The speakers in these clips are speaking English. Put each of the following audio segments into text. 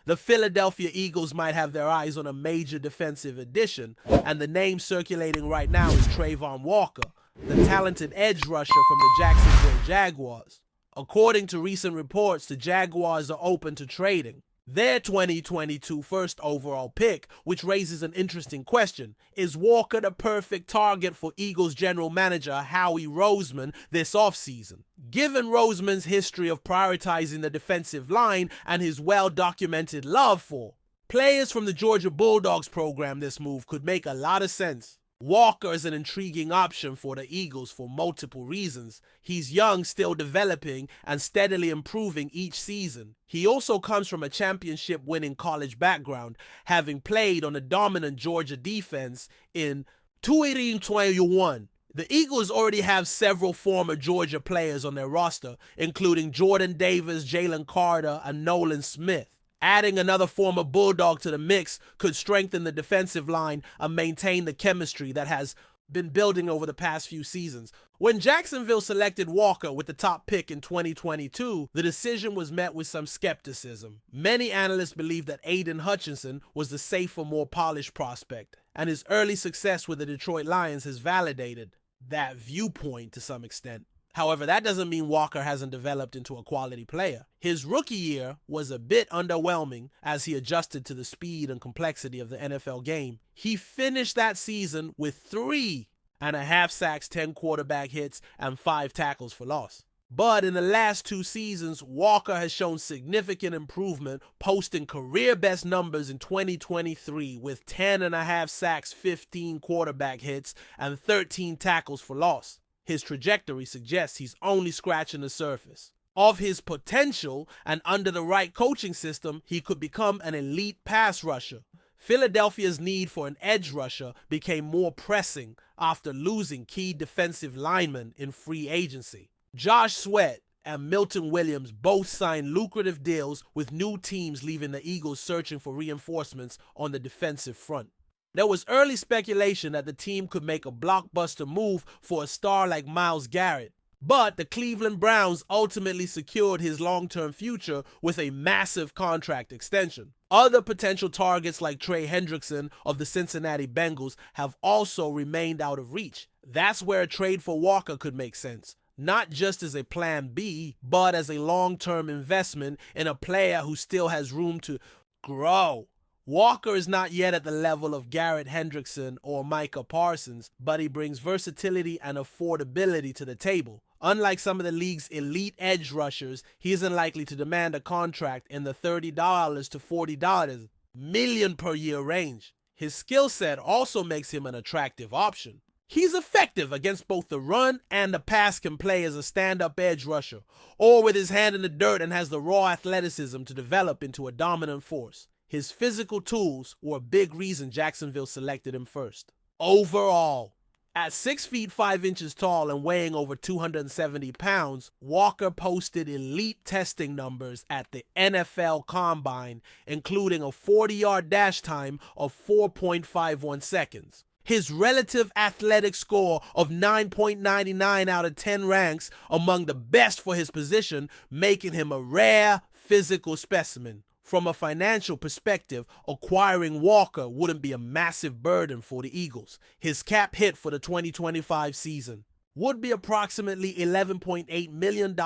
The Philadelphia Eagles might have their eyes on a major defensive addition, and the name circulating right now is Trayvon Walker, the talented edge rusher from the Jacksonville Jaguars. According to recent reports, the Jaguars are open to trading their 2022 first overall pick, which raises an interesting question. Is Walker the perfect target for Eagles general manager Howie Roseman this offseason? Given Roseman's history of prioritizing the defensive line and his well-documented love for players from the Georgia Bulldogs program, this move could make a lot of sense. Walker is an intriguing option for the Eagles for multiple reasons. He's young, still developing, and steadily improving each season. He also comes from a championship-winning college background, having played on a dominant Georgia defense in 2021. The Eagles already have several former Georgia players on their roster, including Jordan Davis, Jalen Carter, and Nolan Smith. Adding another former Bulldog to the mix could strengthen the defensive line and maintain the chemistry that has been building over the past few seasons. When Jacksonville selected Walker with the top pick in 2022, the decision was met with some skepticism. Many analysts believe that Aiden Hutchinson was the safer, more polished prospect, and his early success with the Detroit Lions has validated that viewpoint to some extent. However, that doesn't mean Walker hasn't developed into a quality player. His rookie year was a bit underwhelming as he adjusted to the speed and complexity of the NFL game. He finished that season with 3.5 sacks, 10 quarterback hits, and 5 tackles for loss. But in the last 2 seasons, Walker has shown significant improvement, posting career-best numbers in 2023 with 10.5 sacks, 15 quarterback hits, and 13 tackles for loss. His trajectory suggests he's only scratching the surface of his potential, and under the right coaching system, he could become an elite pass rusher. Philadelphia's need for an edge rusher became more pressing after losing key defensive linemen in free agency. Josh Sweat and Milton Williams both signed lucrative deals, with new teams leaving the Eagles searching for reinforcements on the defensive front. There was early speculation that the team could make a blockbuster move for a star like Myles Garrett, but the Cleveland Browns ultimately secured his long-term future with a massive contract extension. Other potential targets like Trey Hendrickson of the Cincinnati Bengals have also remained out of reach. That's where a trade for Walker could make sense, not just as a plan B, but as a long-term investment in a player who still has room to grow. Walker is not yet at the level of Garrett Hendrickson or Micah Parsons, but he brings versatility and affordability to the table. Unlike some of the league's elite edge rushers, he isn't likely to demand a contract in the $30 to $40 million per year range. His skill set also makes him an attractive option. He's effective against both the run and the pass, can play as a stand-up edge rusher, or with his hand in the dirt, and has the raw athleticism to develop into a dominant force. His physical tools were a big reason Jacksonville selected him first. Overall, at 6 feet 5 inches tall and weighing over 270 pounds, Walker posted elite testing numbers at the NFL Combine, including a 40-yard dash time of 4.51 seconds. His relative athletic score of 9.99 out of 10 ranks among the best for his position, making him a rare physical specimen. From a financial perspective, acquiring Walker wouldn't be a massive burden for the Eagles. His cap hit for the 2025 season would be approximately $11.8 million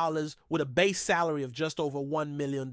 with a base salary of just over $1 million.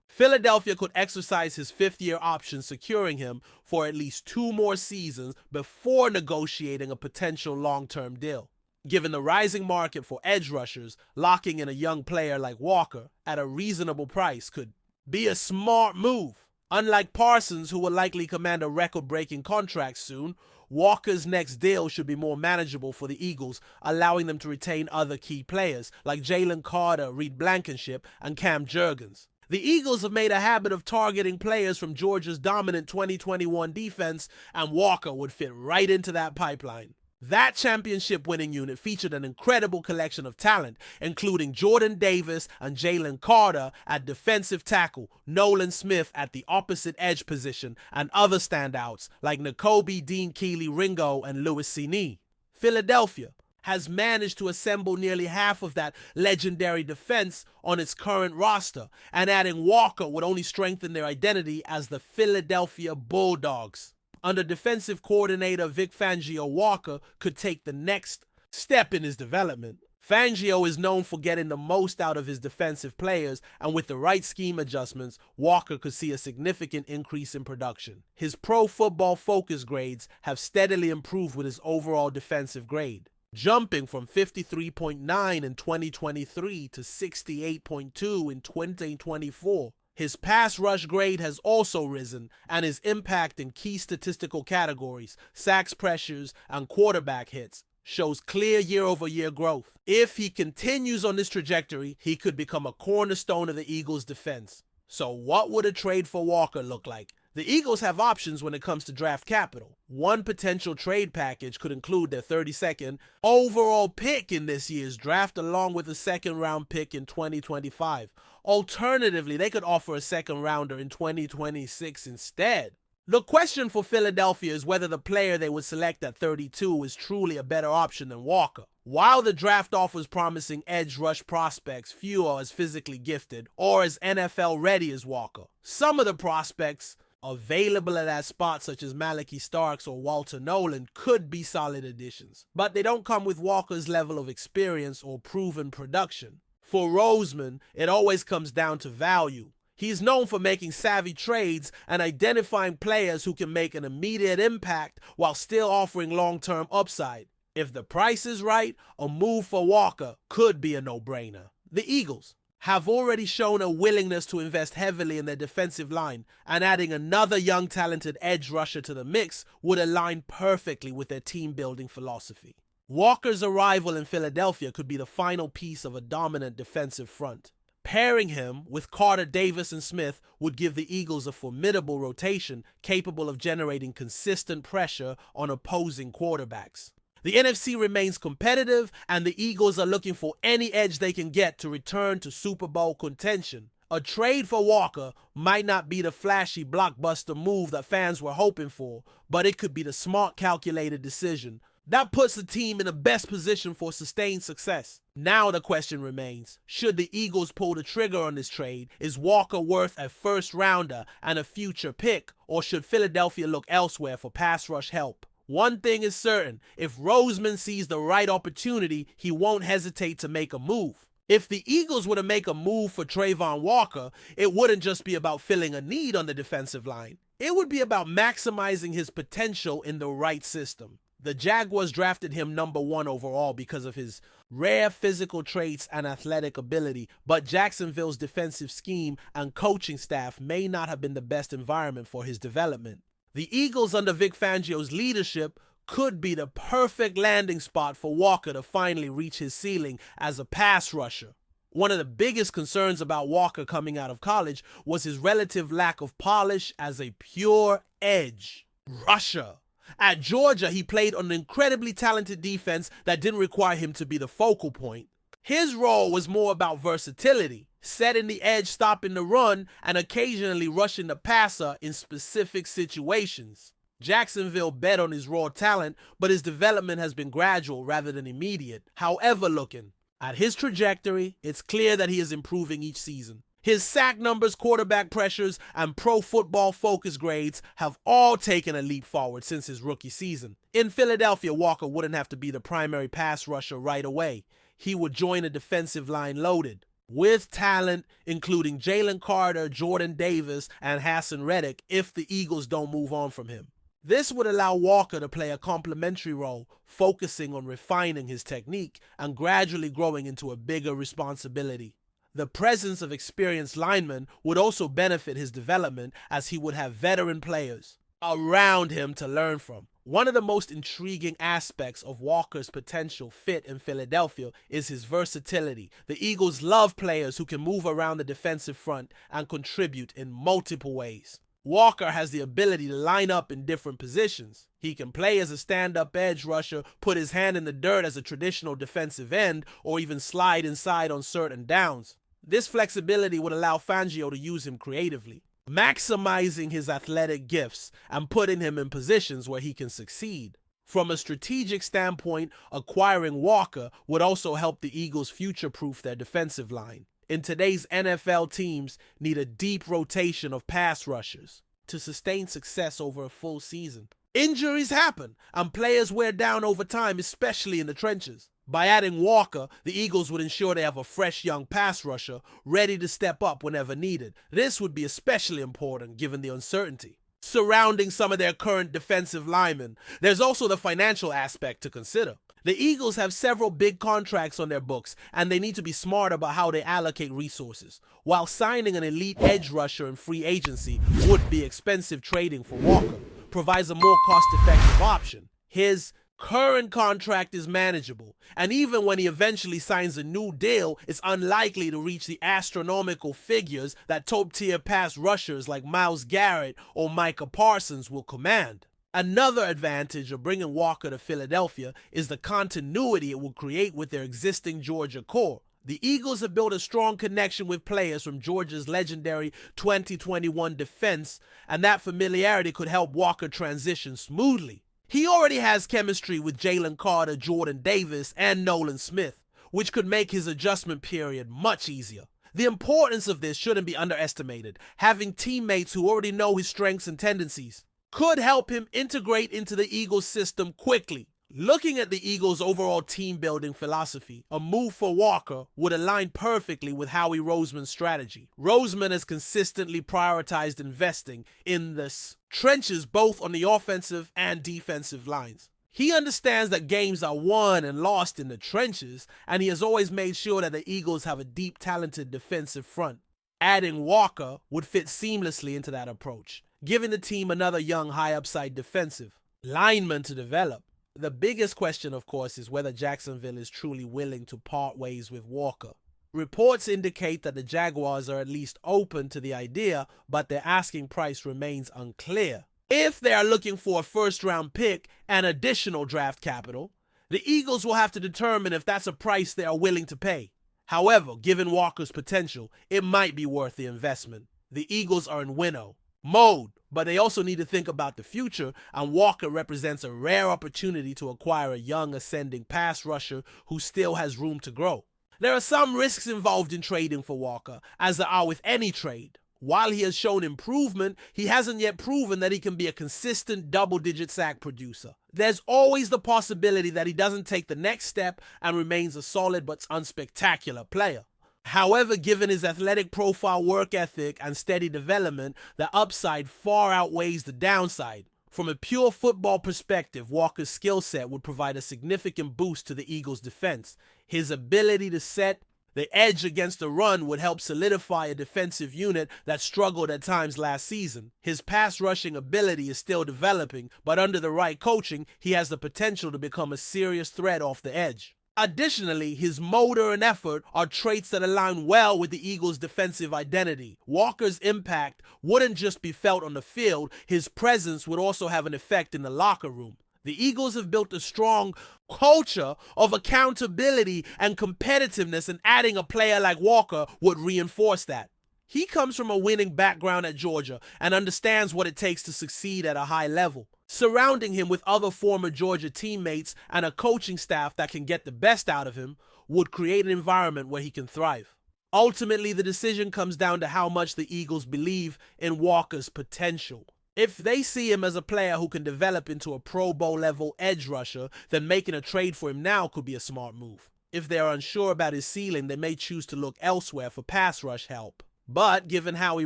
Philadelphia could exercise his 5th-year option, securing him for at least 2 more seasons before negotiating a potential long-term deal. Given the rising market for edge rushers, locking in a young player like Walker at a reasonable price could be a smart move. Unlike Parsons, who will likely command a record-breaking contract soon, Walker's next deal should be more manageable for the Eagles, allowing them to retain other key players like Jalen Carter, Reed Blankenship, and Cam Jurgens. The Eagles have made a habit of targeting players from Georgia's dominant 2021 defense, and Walker would fit right into that pipeline. That championship-winning unit featured an incredible collection of talent, including Jordan Davis and Jalen Carter at defensive tackle, Nolan Smith at the opposite edge position, and other standouts like Nakobe Dean Keeley Ringo and Louis Cini. Philadelphia has managed to assemble nearly half of that legendary defense on its current roster, and adding Walker would only strengthen their identity as the Philadelphia Bulldogs. Under defensive coordinator Vic Fangio, Walker could take the next step in his development. Fangio is known for getting the most out of his defensive players, and with the right scheme adjustments, Walker could see a significant increase in production. His Pro Football Focus grades have steadily improved with his overall defensive grade, jumping from 53.9 in 2023 to 68.2 in 2024. His pass rush grade has also risen, and his impact in key statistical categories, sacks, pressures, and quarterback hits, shows clear year-over-year growth. If he continues on this trajectory, he could become a cornerstone of the Eagles' defense. So what would a trade for Walker look like? The Eagles have options when it comes to draft capital. One potential trade package could include their 32nd overall pick in this year's draft, along with a second-round pick in 2025. Alternatively, they could offer a second-rounder in 2026 instead. The question for Philadelphia is whether the player they would select at 32 is truly a better option than Walker. While the draft offers promising edge rush prospects, few are as physically gifted or as NFL ready as Walker. Some of the prospects available at that spot, such as Malachi Starks or Walter Nolan, could be solid additions, but they don't come with Walker's level of experience or proven production. For Roseman, it always comes down to value. He's known for making savvy trades and identifying players who can make an immediate impact while still offering long-term upside. If the price is right, a move for Walker could be a no-brainer. The Eagles have already shown a willingness to invest heavily in their defensive line, and adding another young talented edge rusher to the mix would align perfectly with their team-building philosophy. Walker's arrival in Philadelphia could be the final piece of a dominant defensive front. Pairing him with Carter, Davis, and Smith would give the Eagles a formidable rotation capable of generating consistent pressure on opposing quarterbacks. The NFC remains competitive, and the Eagles are looking for any edge they can get to return to Super Bowl contention. A trade for Walker might not be the flashy blockbuster move that fans were hoping for, but it could be the smart, calculated decision that puts the team in the best position for sustained success. Now the question remains, should the Eagles pull the trigger on this trade? Is Walker worth a first rounder and a future pick, or should Philadelphia look elsewhere for pass rush help? One thing is certain, if Roseman sees the right opportunity, he won't hesitate to make a move. If the Eagles were to make a move for Trayvon Walker, it wouldn't just be about filling a need on the defensive line. It would be about maximizing his potential in the right system. The Jaguars drafted him number 1 overall because of his rare physical traits and athletic ability, but Jacksonville's defensive scheme and coaching staff may not have been the best environment for his development. The Eagles under Vic Fangio's leadership could be the perfect landing spot for Walker to finally reach his ceiling as a pass rusher. One of the biggest concerns about Walker coming out of college was his relative lack of polish as a pure edge rusher. At Georgia, he played on an incredibly talented defense that didn't require him to be the focal point. His role was more about versatility, setting the edge, stopping the run, and occasionally rushing the passer in specific situations. Jacksonville bet on his raw talent, but his development has been gradual rather than immediate. However, looking at his trajectory, it's clear that he is improving each season. His sack numbers, quarterback pressures, and Pro Football Focus grades have all taken a leap forward since his rookie season. In Philadelphia, Walker wouldn't have to be the primary pass rusher right away. He would join a defensive line loaded with talent, including Jalen Carter, Jordan Davis, and Hassan Reddick if the Eagles don't move on from him. This would allow Walker to play a complementary role, focusing on refining his technique and gradually growing into a bigger responsibility. The presence of experienced linemen would also benefit his development, as he would have veteran players around him to learn from. One of the most intriguing aspects of Walker's potential fit in Philadelphia is his versatility. The Eagles love players who can move around the defensive front and contribute in multiple ways. Walker has the ability to line up in different positions. He can play as a stand-up edge rusher, put his hand in the dirt as a traditional defensive end, or even slide inside on certain downs. This flexibility would allow Fangio to use him creatively, maximizing his athletic gifts and putting him in positions where he can succeed. From a strategic standpoint, acquiring Walker would also help the Eagles future-proof their defensive line. In today's NFL, teams need a deep rotation of pass rushers to sustain success over a full season. Injuries happen, and players wear down over time, especially in the trenches. By adding Walker, the Eagles would ensure they have a fresh young pass rusher ready to step up whenever needed. This would be especially important given the uncertainty surrounding some of their current defensive linemen. There's also the financial aspect to consider. The Eagles have several big contracts on their books, and they need to be smart about how they allocate resources. While signing an elite edge rusher in free agency would be expensive, trading for Walker provides a more cost-effective option. His current contract is manageable, and even when he eventually signs a new deal, it's unlikely to reach the astronomical figures that top-tier pass rushers like Myles Garrett or Micah Parsons will command. Another advantage of bringing Walker to Philadelphia is the continuity it will create with their existing Georgia core. The Eagles have built a strong connection with players from Georgia's legendary 2021 defense, and that familiarity could help Walker transition smoothly. He already has chemistry with Jalen Carter, Jordan Davis, and Nolan Smith, which could make his adjustment period much easier. The importance of this shouldn't be underestimated. Having teammates who already know his strengths and tendencies could help him integrate into the Eagles system quickly. Looking at the Eagles' overall team-building philosophy, a move for Walker would align perfectly with Howie Roseman's strategy. Roseman has consistently prioritized investing in the trenches both on the offensive and defensive lines. He understands that games are won and lost in the trenches, and he has always made sure that the Eagles have a deep, talented defensive front. Adding Walker would fit seamlessly into that approach, giving the team another young, high-upside defensive lineman to develop. The biggest question, of course, is whether Jacksonville is truly willing to part ways with Walker. Reports indicate that the Jaguars are at least open to the idea, but their asking price remains unclear. If they are looking for a first-round pick and additional draft capital, the Eagles will have to determine if that's a price they are willing to pay. However, given Walker's potential, it might be worth the investment. The Eagles are in winnow mode, but they also need to think about the future, and Walker represents a rare opportunity to acquire a young ascending pass rusher who still has room to grow. There are some risks involved in trading for Walker, as there are with any trade. While he has shown improvement, he hasn't yet proven that he can be a consistent double-digit sack producer. There's always the possibility that he doesn't take the next step and remains a solid but unspectacular player. However, given his athletic profile, work ethic, and steady development, the upside far outweighs the downside. From a pure football perspective, Walker's skill set would provide a significant boost to the Eagles' defense. His ability to set the edge against the run would help solidify a defensive unit that struggled at times last season. His pass rushing ability is still developing, but under the right coaching, he has the potential to become a serious threat off the edge. Additionally, his motor and effort are traits that align well with the Eagles' defensive identity. Walker's impact wouldn't just be felt on the field, his presence would also have an effect in the locker room. The Eagles have built a strong culture of accountability and competitiveness, and adding a player like Walker would reinforce that. He comes from a winning background at Georgia and understands what it takes to succeed at a high level. Surrounding him with other former Georgia teammates and a coaching staff that can get the best out of him would create an environment where he can thrive. Ultimately, the decision comes down to how much the Eagles believe in Walker's potential. If they see him as a player who can develop into a Pro Bowl level edge rusher, then making a trade for him now could be a smart move. If they are unsure about his ceiling, they may choose to look elsewhere for pass rush help. But given Howie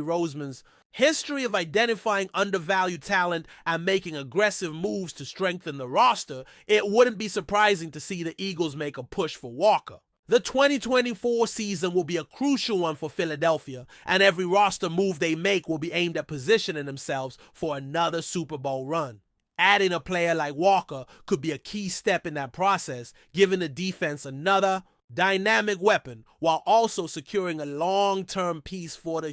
Roseman's history of identifying undervalued talent and making aggressive moves to strengthen the roster, it wouldn't be surprising to see the Eagles make a push for Walker. The 2024 season will be a crucial one for Philadelphia, and every roster move they make will be aimed at positioning themselves for another Super Bowl run. Adding a player like Walker could be a key step in that process, giving the defense another dynamic weapon while also securing a long-term piece for the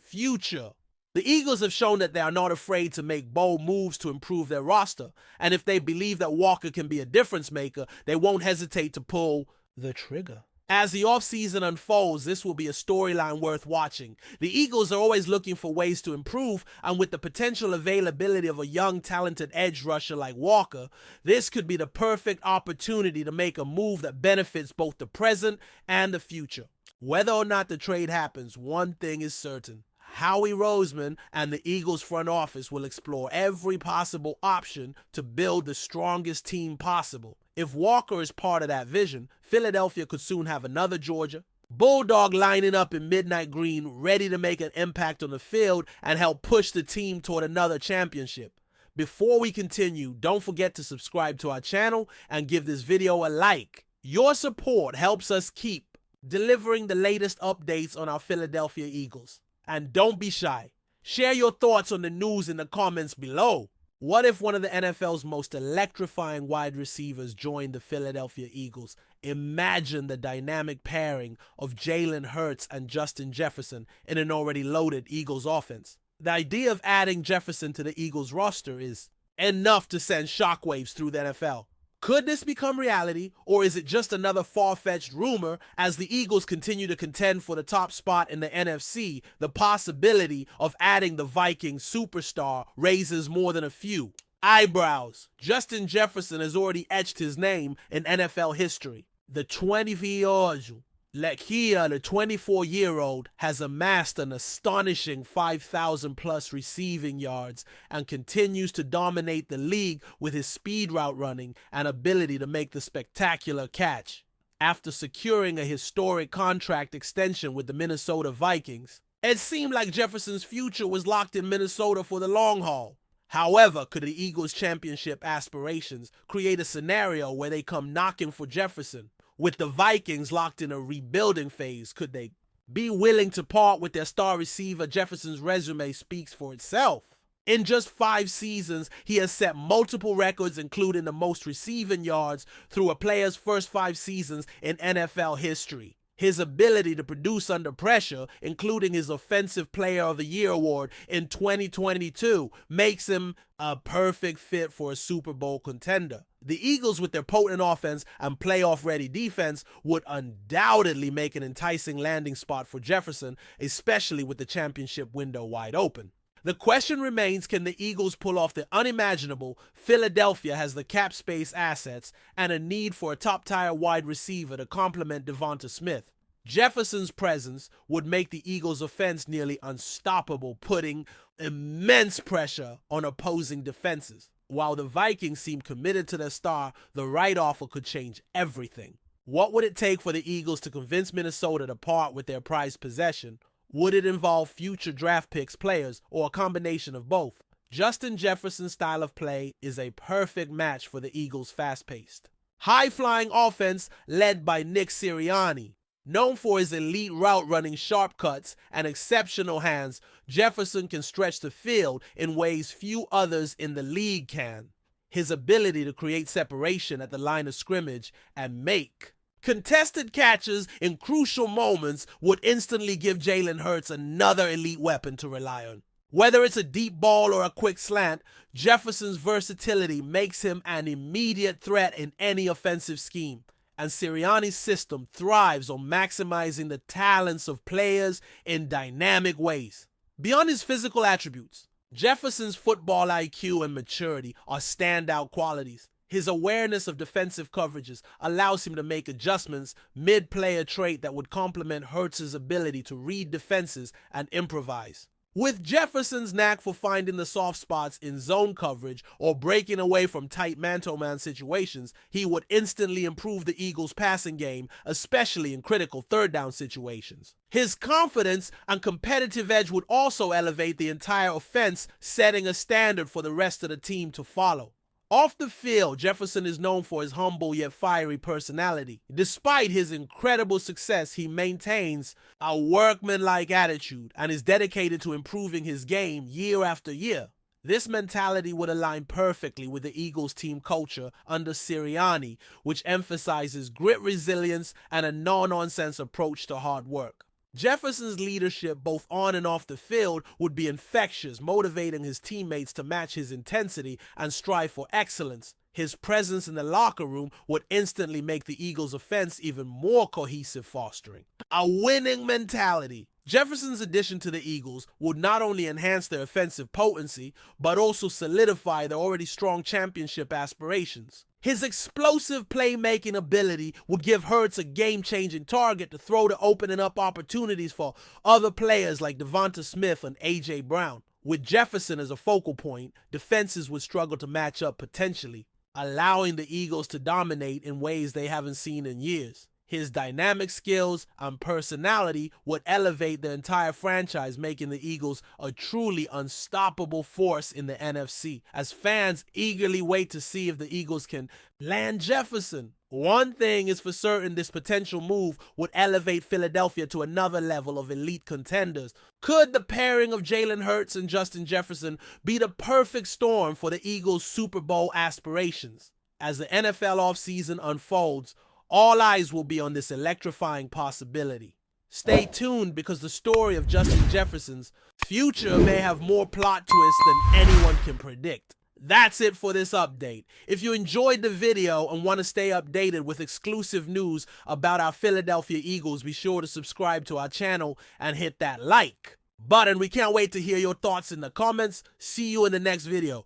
future. The Eagles have shown that they are not afraid to make bold moves to improve their roster, and if they believe that Walker can be a difference maker, they won't hesitate to pull the trigger. As the offseason unfolds, this will be a storyline worth watching. The Eagles are always looking for ways to improve, and with the potential availability of a young, talented edge rusher like Walker, this could be the perfect opportunity to make a move that benefits both the present and the future. Whether or not the trade happens, one thing is certain. Howie Roseman and the Eagles front office will explore every possible option to build the strongest team possible. If Walker is part of that vision, Philadelphia could soon have another Georgia Bulldog lining up in midnight green, ready to make an impact on the field and help push the team toward another championship. Before we continue, don't forget to subscribe to our channel and give this video a like. Your support helps us keep delivering the latest updates on our Philadelphia Eagles. And don't be shy. Share your thoughts on the news in the comments below. What if one of the NFL's most electrifying wide receivers joined the Philadelphia Eagles? Imagine the dynamic pairing of Jalen Hurts and Justin Jefferson in an already loaded Eagles offense. The idea of adding Jefferson to the Eagles roster is enough to send shockwaves through the NFL. Could this become reality, or is it just another far-fetched rumor? As the Eagles continue to contend for the top spot in the NFC, the possibility of adding the Vikings superstar raises more than a few eyebrows. Justin Jefferson has already etched his name in NFL history. The 24-year-old has amassed an astonishing 5,000 plus receiving yards and continues to dominate the league with his speed route running and ability to make the spectacular catch. After securing a historic contract extension with the Minnesota Vikings, it seemed like Jefferson's future was locked in Minnesota for the long haul. However, could the Eagles' championship aspirations create a scenario where they come knocking for Jefferson? With the Vikings locked in a rebuilding phase, could they be willing to part with their star receiver? Jefferson's resume speaks for itself. In just 5 seasons, he has set multiple records, including the most receiving yards through a player's first 5 seasons in NFL history. His ability to produce under pressure, including his Offensive Player of the Year award in 2022, makes him a perfect fit for a Super Bowl contender. The Eagles, with their potent offense and playoff-ready defense, would undoubtedly make an enticing landing spot for Jefferson, especially with the championship window wide open. The question remains, can the Eagles pull off the unimaginable? Philadelphia has the cap space, assets, and a need for a top-tier wide receiver to complement Devonta Smith. Jefferson's presence would make the Eagles' offense nearly unstoppable, putting immense pressure on opposing defenses. While the Vikings seem committed to their star, the right offer could change everything. What would it take for the Eagles to convince Minnesota to part with their prized possession? Would it involve future draft picks, players, or a combination of both? Justin Jefferson's style of play is a perfect match for the Eagles' fast-paced, high-flying offense led by Nick Sirianni. Known for his elite route-running sharp cuts and exceptional hands, Jefferson can stretch the field in ways few others in the league can. His ability to create separation at the line of scrimmage and make contested catches in crucial moments would instantly give Jalen Hurts another elite weapon to rely on. Whether it's a deep ball or a quick slant, Jefferson's versatility makes him an immediate threat in any offensive scheme. And Sirianni's system thrives on maximizing the talents of players in dynamic ways. Beyond his physical attributes, Jefferson's football IQ and maturity are standout qualities. His awareness of defensive coverages allows him to make adjustments mid-play, a trait that would complement Hurts' ability to read defenses and improvise. With Jefferson's knack for finding the soft spots in zone coverage or breaking away from tight man-to-man situations, he would instantly improve the Eagles' passing game, especially in critical third-down situations. His confidence and competitive edge would also elevate the entire offense, setting a standard for the rest of the team to follow. Off the field, Jefferson is known for his humble yet fiery personality. Despite his incredible success, he maintains a workmanlike attitude and is dedicated to improving his game year after year. This mentality would align perfectly with the Eagles' team culture under Sirianni, which emphasizes grit, resilience, and a no-nonsense approach to hard work. Jefferson's leadership, both on and off the field, would be infectious, motivating his teammates to match his intensity and strive for excellence. His presence in the locker room would instantly make the Eagles' offense even more cohesive, fostering a winning mentality. Jefferson's addition to the Eagles would not only enhance their offensive potency, but also solidify their already strong championship aspirations. His explosive playmaking ability would give Hurts a game-changing target to throw to, opening up opportunities for other players like Devonta Smith and A.J. Brown. With Jefferson as a focal point, defenses would struggle to match up potentially, allowing the Eagles to dominate in ways they haven't seen in years. His dynamic skills and personality would elevate the entire franchise, making the Eagles a truly unstoppable force in the NFC, as fans eagerly wait to see if the Eagles can land Jefferson. One thing is for certain, this potential move would elevate Philadelphia to another level of elite contenders. Could the pairing of Jalen Hurts and Justin Jefferson be the perfect storm for the Eagles' Super Bowl aspirations? As the NFL offseason unfolds, all eyes will be on this electrifying possibility. Stay tuned, because the story of Justin Jefferson's future may have more plot twists than anyone can predict. That's it for this update. If you enjoyed the video and want to stay updated with exclusive news about our Philadelphia Eagles, be sure to subscribe to our channel and hit that like button. We can't wait to hear your thoughts in the comments. See you in the next video.